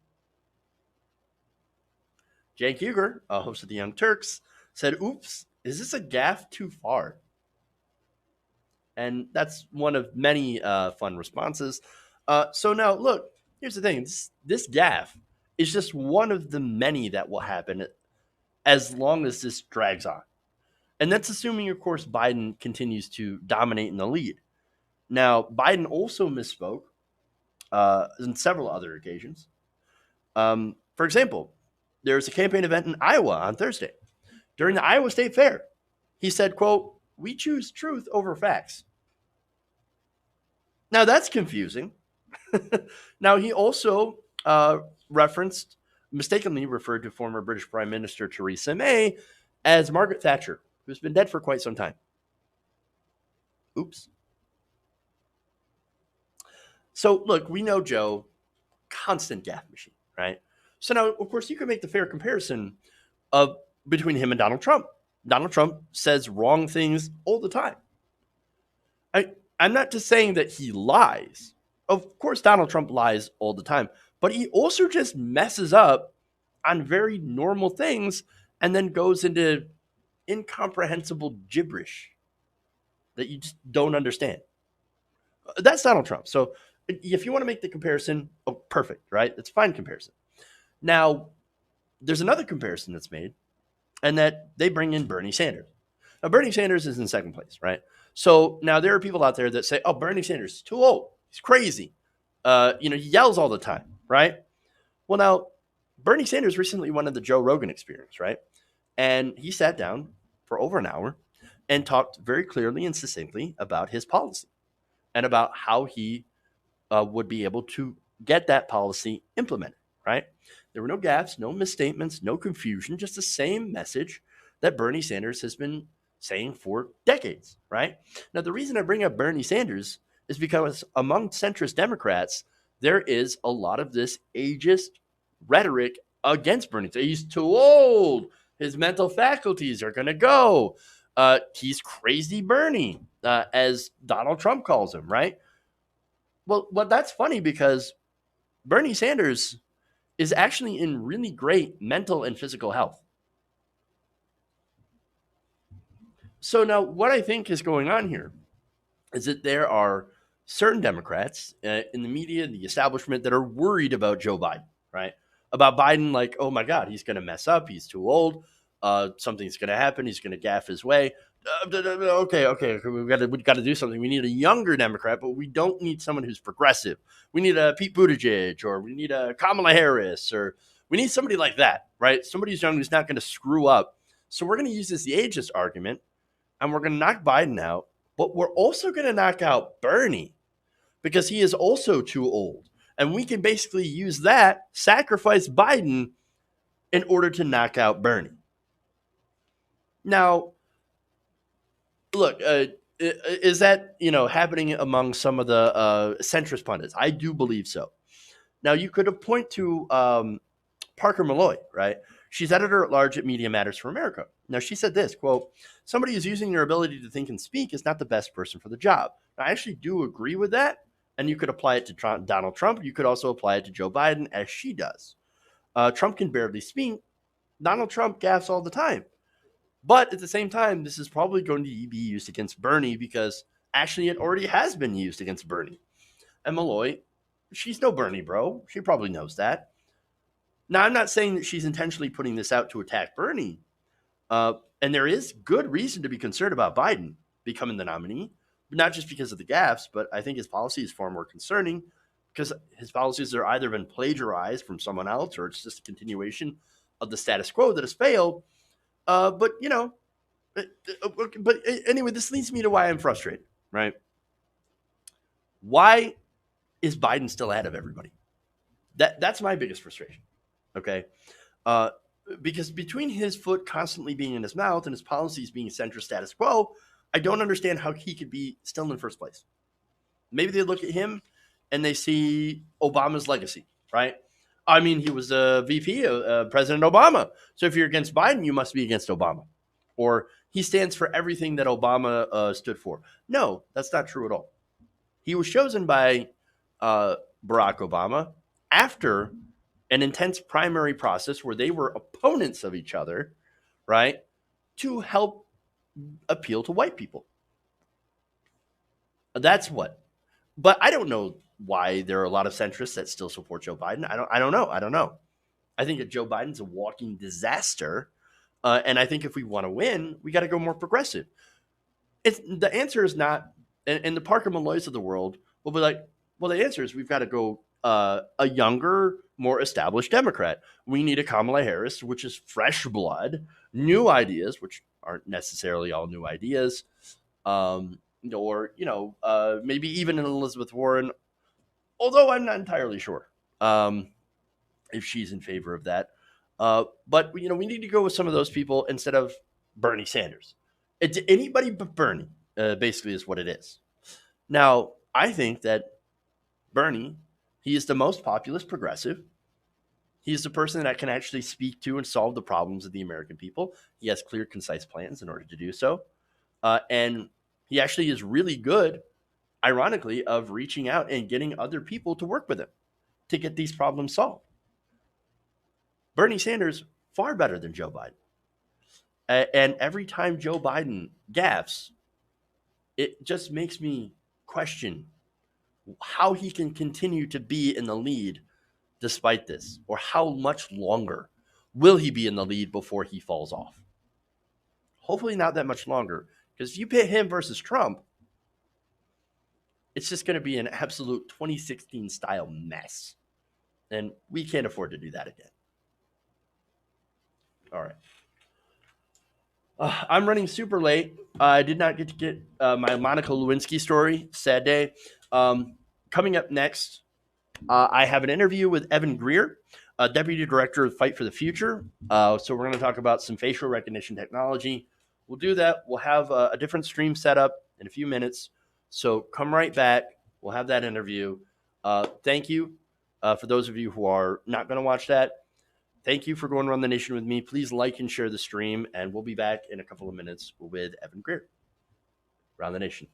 Cenk Uygur, a host of The Young Turks, said, oops, is this a gaffe too far? And that's one of many fun responses. So now, look, here's the thing. This gaffe is just one of the many that will happen as long as this drags on. And that's assuming, of course, Biden continues to dominate in the lead. Now, Biden also misspoke on several other occasions. For example, there's a campaign event in Iowa on Thursday. During the Iowa State Fair, he said, quote, we choose truth over facts. Now, that's confusing. Now, he also mistakenly referred to former British Prime Minister Theresa May as Margaret Thatcher, who's been dead for quite some time. Oops. So, look, we know Joe, constant gaffe machine, right? So now, of course, you can make the fair comparison between him and Donald Trump. Donald Trump says wrong things all the time. I'm not just saying that he lies. Of course, Donald Trump lies all the time, but he also just messes up on very normal things and then goes into incomprehensible gibberish that you just don't understand. That's Donald Trump. So if you want to make the comparison, oh, perfect, right? It's a fine comparison. Now, there's another comparison that's made, and that they bring in Bernie Sanders. Now, Bernie Sanders is in second place, right? So now there are people out there that say, oh, Bernie Sanders is too old. He's crazy. He yells all the time, right? Well, now, Bernie Sanders recently went on the Joe Rogan Experience, right? And he sat down for over an hour and talked very clearly and succinctly about his policy and about how he would be able to get that policy implemented, right? There were no gaffes, no misstatements, no confusion, just the same message that Bernie Sanders has been saying for decades, right? Now, the reason I bring up Bernie Sanders is because among centrist Democrats, there is a lot of this ageist rhetoric against Bernie. He's too old. His mental faculties are going to go. He's crazy Bernie, as Donald Trump calls him, right? Well, that's funny because Bernie Sanders is actually in really great mental and physical health. So now what I think is going on here is that there are certain Democrats in the media, the establishment, that are worried about Joe Biden, right? About Biden, like, oh my God, he's going to mess up. He's too old. Something's going to happen. He's going to gaffe his way. Okay. We've got to do something. We need a younger Democrat, but we don't need someone who's progressive. We need a Pete Buttigieg, or we need a Kamala Harris, or we need somebody like that, right? Somebody who's young who's not going to screw up. So we're going to use this the ageist argument, and we're going to knock Biden out, but we're also going to knock out Bernie because he is also too old. And we can basically use that, sacrifice Biden in order to knock out Bernie. Now, look, is that, happening among some of the centrist pundits? I do believe so. Now, you could point to Parker Malloy, right? She's editor-at-large at Media Matters for America. Now, she said this, quote, somebody who's using their ability to think and speak is not the best person for the job. Now, I actually do agree with that, and you could apply it to Donald Trump. You could also apply it to Joe Biden, as she does. Trump can barely speak. Donald Trump gaffes all the time. But at the same time, this is probably going to be used against Bernie because actually it already has been used against Bernie. And Malloy, she's no Bernie bro. She probably knows that. Now, I'm not saying that she's intentionally putting this out to attack Bernie. And there is good reason to be concerned about Biden becoming the nominee, not just because of the gaffes, but I think his policy is far more concerning because his policies are either been plagiarized from someone else or it's just a continuation of the status quo that has failed. But anyway, this leads me to why I'm frustrated, right? Why is Biden still ahead of everybody? That's my biggest frustration. Okay. Uh, because between his foot constantly being in his mouth and his policies being centrist status quo, I don't understand how he could be still in the first place. Maybe they look at him and they see Obama's legacy, right? I mean, he was a VP, President Obama. So if you're against Biden, you must be against Obama. Or he stands for everything that Obama stood for. No, that's not true at all. He was chosen by Barack Obama after an intense primary process where they were opponents of each other, right, to help appeal to white people. That's what. But I don't know why there are a lot of centrists that still support Joe Biden. I don't know. I think that Joe Biden's a walking disaster. And I think if we want to win, we got to go more progressive. The answer is not, and the Parker Malloys of the world will be like, well, the answer is we've got to go a younger, more established Democrat. We need a Kamala Harris, which is fresh blood, new ideas, which aren't necessarily all new ideas, or maybe even an Elizabeth Warren, although I'm not entirely sure if she's in favor of that. But we need to go with some of those people instead of Bernie Sanders. It's anybody but Bernie, basically, is what it is. Now, I think that Bernie, he is the most populist progressive. He's the person that can actually speak to and solve the problems of the American people. He has clear, concise plans in order to do so. And he actually is really good, ironically, of reaching out and getting other people to work with him to get these problems solved. Bernie Sanders, far better than Joe Biden. And every time Joe Biden gaffes, it just makes me question how he can continue to be in the lead despite this, or how much longer will he be in the lead before he falls off? Hopefully not that much longer, because if you pit him versus Trump, it's just going to be an absolute 2016 style mess. And we can't afford to do that again. All right. I'm running super late. I did not get to get my Monica Lewinsky story. Sad day. Coming up next, I have an interview with Evan Greer, Deputy Director of Fight for the Future. So we're going to talk about some facial recognition technology. We'll do that. We'll have a different stream set up in a few minutes. So come right back. We'll have that interview. Thank you for those of you who are not going to watch that. Thank you for going around the nation with me. Please like and share the stream, and we'll be back in a couple of minutes with Evan Greer. Around the Nation.